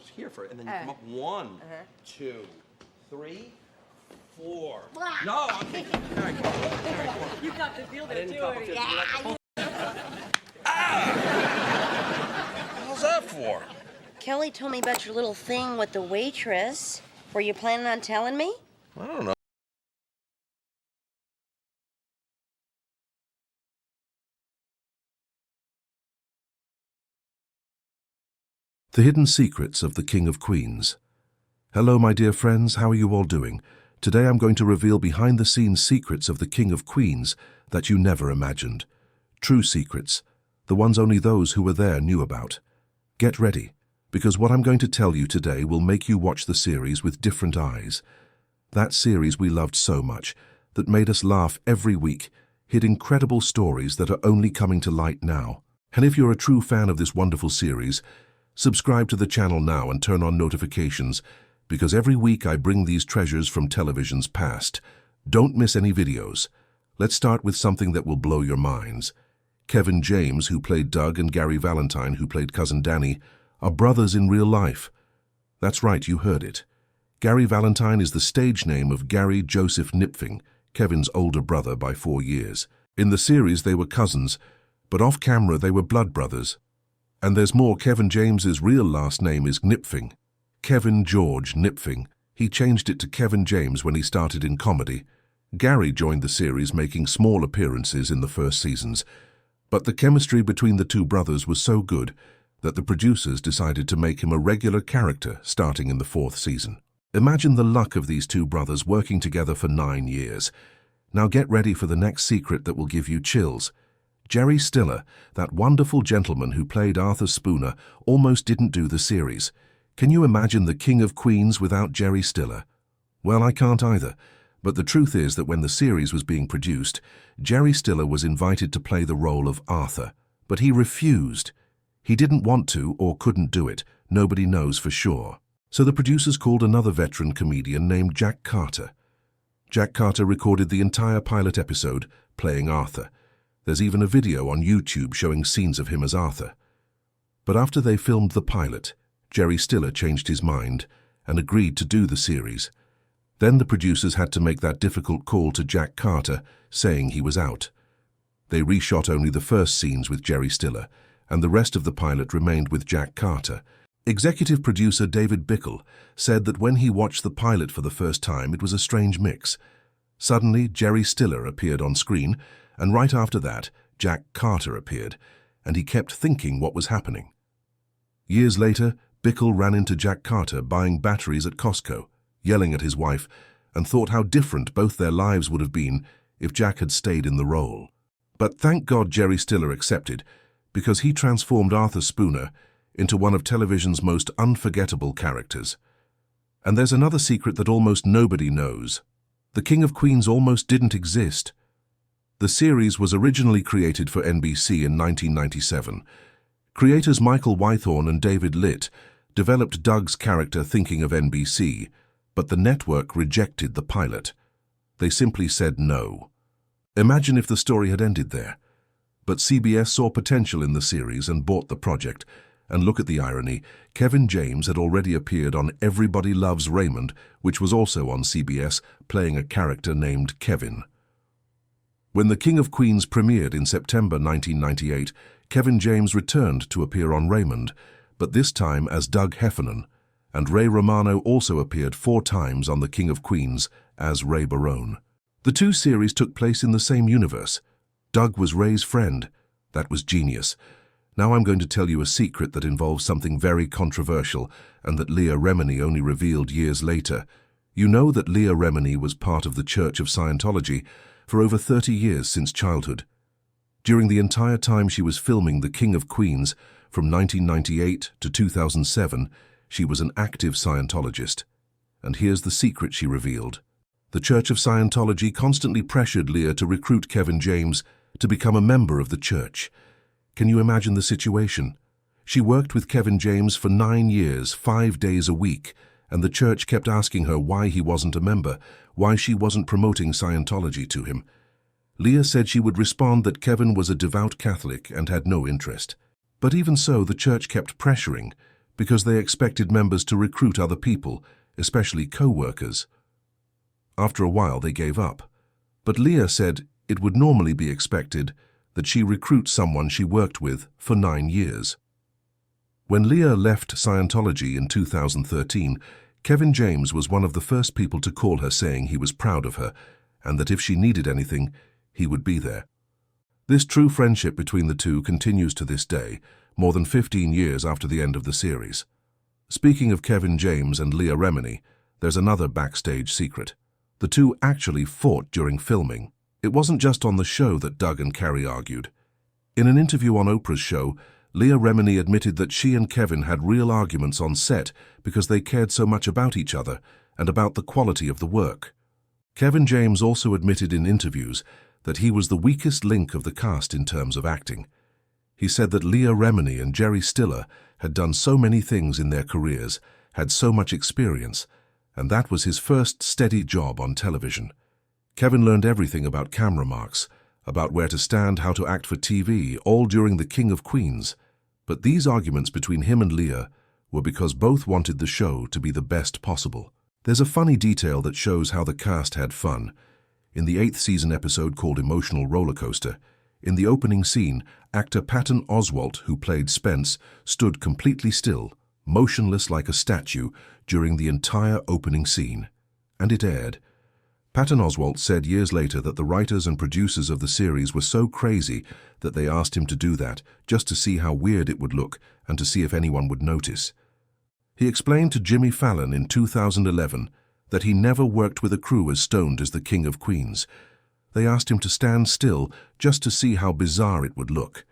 it's here for it, and then you come up 1, 2, 3, 4. No, I'm thinking. Carrie, come on. You got the deal there, too. How's that for? Kelly told me about your little thing with the waitress. Were you planning on telling me? I don't know. The Hidden Secrets of the King of Queens. Hello, my dear friends, how are you all doing? Today I'm going to reveal behind-the-scenes secrets of the King of Queens that you never imagined. True secrets, the ones only those who were there knew about. Get ready, because what I'm going to tell you today will make you watch the series with different eyes. That series we loved so much, that made us laugh every week, hid incredible stories that are only coming to light now. And if you're a true fan of this wonderful series, subscribe to the channel now and turn on notifications, because every week I bring these treasures from television's past. Don't miss any videos. Let's start with something that will blow your minds. Kevin James, who played Doug, and Gary Valentine, who played Cousin Danny, are brothers in real life. That's right, you heard it. Gary Valentine is the stage name of Gary Joseph Knipfing, Kevin's older brother by 4 years. In the series they were cousins, but off camera they were blood brothers. And there's more. Kevin James's real last name is Knipfing. Kevin George Knipfing. He changed it to Kevin James when he started in comedy. Gary joined the series, making small appearances in the first seasons. But the chemistry between the two brothers was so good that the producers decided to make him a regular character starting in the 4th season. Imagine the luck of these two brothers working together for 9 years. Now get ready for the next secret that will give you chills. Jerry Stiller, that wonderful gentleman who played Arthur Spooner, almost didn't do the series. Can you imagine the King of Queens without Jerry Stiller? Well, I can't either, but the truth is that when the series was being produced, Jerry Stiller was invited to play the role of Arthur, but he refused. He didn't want to or couldn't do it, nobody knows for sure. So the producers called another veteran comedian named Jack Carter. Jack Carter recorded the entire pilot episode, playing Arthur. There's even a video on YouTube showing scenes of him as Arthur. But after they filmed the pilot, Jerry Stiller changed his mind and agreed to do the series. Then the producers had to make that difficult call to Jack Carter, saying he was out. They reshot only the first scenes with Jerry Stiller, and the rest of the pilot remained with Jack Carter. Executive producer David Bickle said that when he watched the pilot for the first time, it was a strange mix. Suddenly, Jerry Stiller appeared on screen, and right after that, Jack Carter appeared, and he kept thinking what was happening. Years later, Bickle ran into Jack Carter buying batteries at Costco, yelling at his wife, and thought how different both their lives would have been if Jack had stayed in the role. But thank God Jerry Stiller accepted, because he transformed Arthur Spooner into one of television's most unforgettable characters. And there's another secret that almost nobody knows. The King of Queens almost didn't exist. The series was originally created for NBC in 1997. Creators Michael Wythorn and David Litt developed Doug's character thinking of NBC, but the network rejected the pilot. They simply said no. Imagine if the story had ended there. But CBS saw potential in the series and bought the project. And look at the irony, Kevin James had already appeared on Everybody Loves Raymond, which was also on CBS, playing a character named Kevin. When The King of Queens premiered in September 1998, Kevin James returned to appear on Raymond, but this time as Doug Heffernan, and Ray Romano also appeared 4 times on The King of Queens as Ray Barone. The two series took place in the same universe. Doug was Ray's friend. That was genius. Now I'm going to tell you a secret that involves something very controversial and that Leah Remini only revealed years later. You know that Leah Remini was part of the Church of Scientology for over 30 years since childhood. During the entire time she was filming The King of Queens, from 1998 to 2007, she was an active Scientologist. And here's the secret she revealed. The Church of Scientology constantly pressured Leah to recruit Kevin James to become a member of the church. Can you imagine the situation? She worked with Kevin James for 9 years, 5 days a week, and the church kept asking her why he wasn't a member, why she wasn't promoting Scientology to him. Leah said she would respond that Kevin was a devout Catholic and had no interest. But even so, the church kept pressuring, because they expected members to recruit other people, especially co-workers. After a while, they gave up. But Leah said it would normally be expected that she recruit someone she worked with for 9 years. When Leah left Scientology in 2013, Kevin James was one of the first people to call her, saying he was proud of her and that if she needed anything, he would be there. This true friendship between the two continues to this day, more than 15 years after the end of the series. Speaking of Kevin James and Leah Remini, there's another backstage secret. The two actually fought during filming. It wasn't just on the show that Doug and Carrie argued. In an interview on Oprah's show, Leah Remini admitted that she and Kevin had real arguments on set because they cared so much about each other and about the quality of the work. Kevin James also admitted in interviews that he was the weakest link of the cast in terms of acting. He said that Leah Remini and Jerry Stiller had done so many things in their careers, had so much experience, and that was his first steady job on television. Kevin learned everything about camera marks, about where to stand, how to act for TV, all during The King of Queens. But these arguments between him and Leah were because both wanted the show to be the best possible. There's a funny detail that shows how the cast had fun. In the 8th season episode called Emotional Roller Coaster, in the opening scene, actor Patton Oswalt, who played Spence, stood completely still, motionless like a statue, during the entire opening scene. And it aired. Patton Oswalt said years later that the writers and producers of the series were so crazy that they asked him to do that, just to see how weird it would look and to see if anyone would notice. He explained to Jimmy Fallon in 2011 that he never worked with a crew as stoned as the King of Queens. They asked him to stand still just to see how bizarre it would look.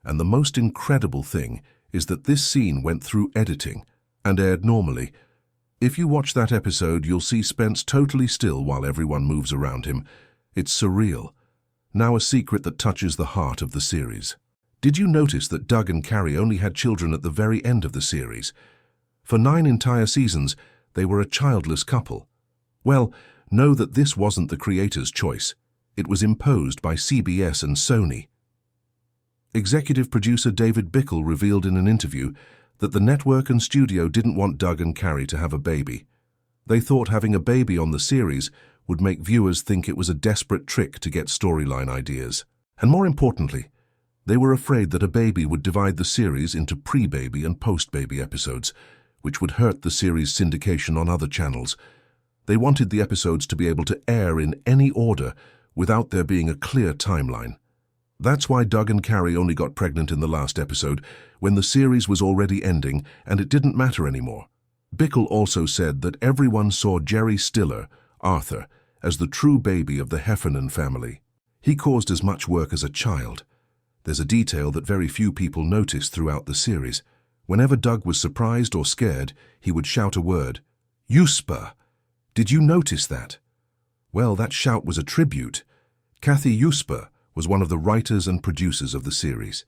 And the most incredible thing is that this scene went through editing and aired normally. If you watch that episode, you'll see Spence totally still while everyone moves around him. It's surreal. Now a secret that touches the heart of the series. Did you notice that Doug and Carrie only had children at the very end of the series? For 9 entire seasons, they were a childless couple. Well, know that this wasn't the creators' choice. It was imposed by CBS and Sony. Executive producer David Bickle revealed in an interview that the network and studio didn't want Doug and Carrie to have a baby. They thought having a baby on the series would make viewers think it was a desperate trick to get storyline ideas. And more importantly, they were afraid that a baby would divide the series into pre-baby and post-baby episodes, which would hurt the series' syndication on other channels. They wanted the episodes to be able to air in any order without there being a clear timeline. That's why Doug and Carrie only got pregnant in the last episode, when the series was already ending and it didn't matter anymore. Bickle also said that everyone saw Jerry Stiller, Arthur, as the true baby of the Heffernan family. He caused as much work as a child. There's a detail that very few people noticed throughout the series. Whenever Doug was surprised or scared, he would shout a word, "Yuspa." Did you notice that? Well, that shout was a tribute. Kathy Yuspa was one of the writers and producers of the series.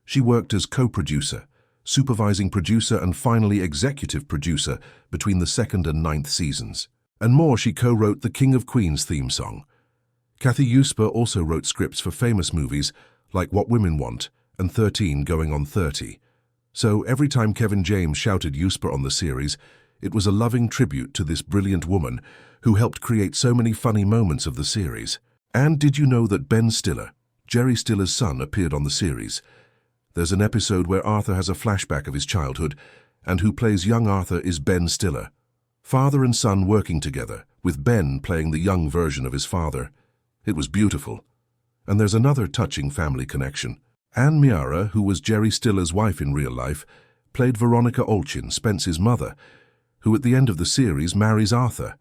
She worked as co-producer, supervising producer and finally executive producer between the 2nd and 9th seasons. And more, she co-wrote the King of Queens theme song. Kathy Yuspa also wrote scripts for famous movies like What Women Want and 13 Going on 30. So every time Kevin James shouted Yuspa on the series, it was a loving tribute to this brilliant woman who helped create so many funny moments of the series. And did you know that Ben Stiller, Jerry Stiller's son, appeared on the series? There's an episode where Arthur has a flashback of his childhood, and who plays young Arthur is Ben Stiller. Father and son working together, with Ben playing the young version of his father. It was beautiful. And there's another touching family connection. Anne Miara, who was Jerry Stiller's wife in real life, played Veronica Olchin, Spence's mother, who at the end of the series marries Arthur.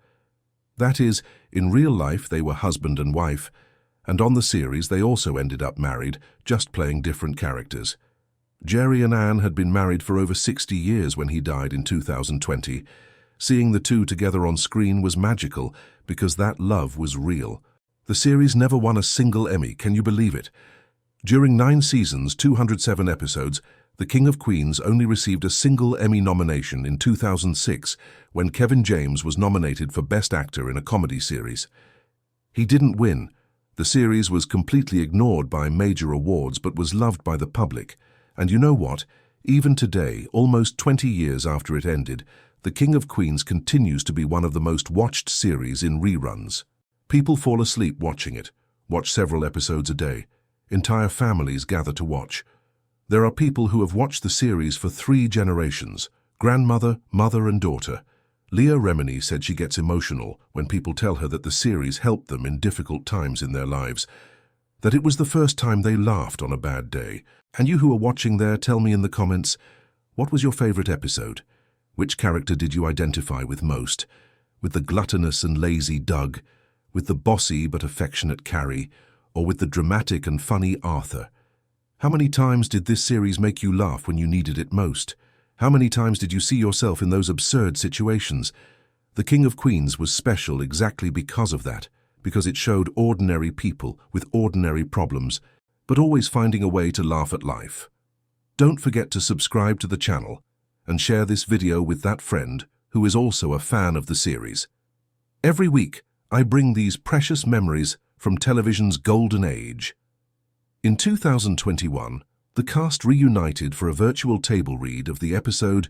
That is, in real life they were husband and wife, and on the series they also ended up married, just playing different characters. Jerry and Anne had been married for over 60 years when he died in 2020. Seeing the two together on screen was magical because that love was real. The series never won a single Emmy, can you believe it? During 9 seasons, 207 episodes, The King of Queens only received a single Emmy nomination in 2006 when Kevin James was nominated for Best Actor in a Comedy Series. He didn't win. The series was completely ignored by major awards but was loved by the public. And you know what? Even today, almost 20 years after it ended, The King of Queens continues to be one of the most watched series in reruns. People fall asleep watching it, watch several episodes a day. Entire families gather to watch. There are people who have watched the series for 3 generations, grandmother, mother and daughter. Leah Remini said she gets emotional when people tell her that the series helped them in difficult times in their lives, that it was the first time they laughed on a bad day. And you who are watching there, tell me in the comments, what was your favorite episode? Which character did you identify with most? With the gluttonous and lazy Doug? With the bossy but affectionate Carrie? Or with the dramatic and funny Arthur? How many times did this series make you laugh when you needed it most? How many times did you see yourself in those absurd situations? The King of Queens was special exactly because of that, because it showed ordinary people with ordinary problems, but always finding a way to laugh at life. Don't forget to subscribe to the channel and share this video with that friend who is also a fan of the series. Every week, I bring these precious memories from television's golden age. In 2021, the cast reunited for a virtual table read of the episode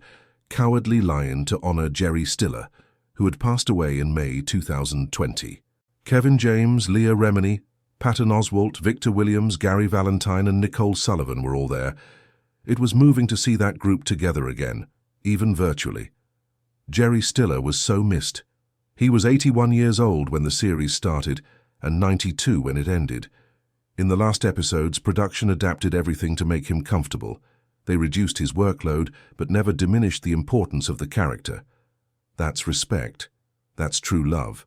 Cowardly Lion to honor Jerry Stiller, who had passed away in May 2020. Kevin James, Leah Remini, Patton Oswalt, Victor Williams, Gary Valentine and Nicole Sullivan were all there. It was moving to see that group together again, even virtually. Jerry Stiller was so missed. He was 81 years old when the series started and 92 when it ended. In the last episodes, production adapted everything to make him comfortable. They reduced his workload, but never diminished the importance of the character. That's respect. That's true love.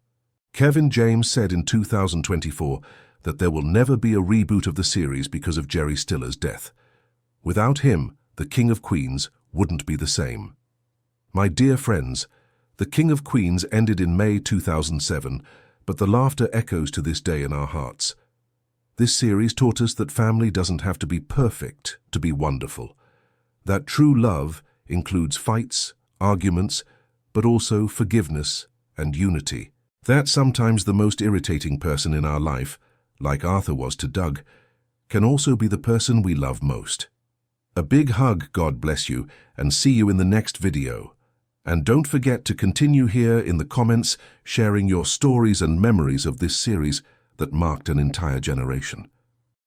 Kevin James said in 2024 that there will never be a reboot of the series because of Jerry Stiller's death. Without him, The King of Queens wouldn't be the same. My dear friends, The King of Queens ended in May 2007, but the laughter echoes to this day in our hearts. This series taught us that family doesn't have to be perfect to be wonderful. That true love includes fights, arguments, but also forgiveness and unity. That sometimes the most irritating person in our life, like Arthur was to Doug, can also be the person we love most. A big hug, God bless you, and see you in the next video. And don't forget to continue here in the comments sharing your stories and memories of this series that marked an entire generation.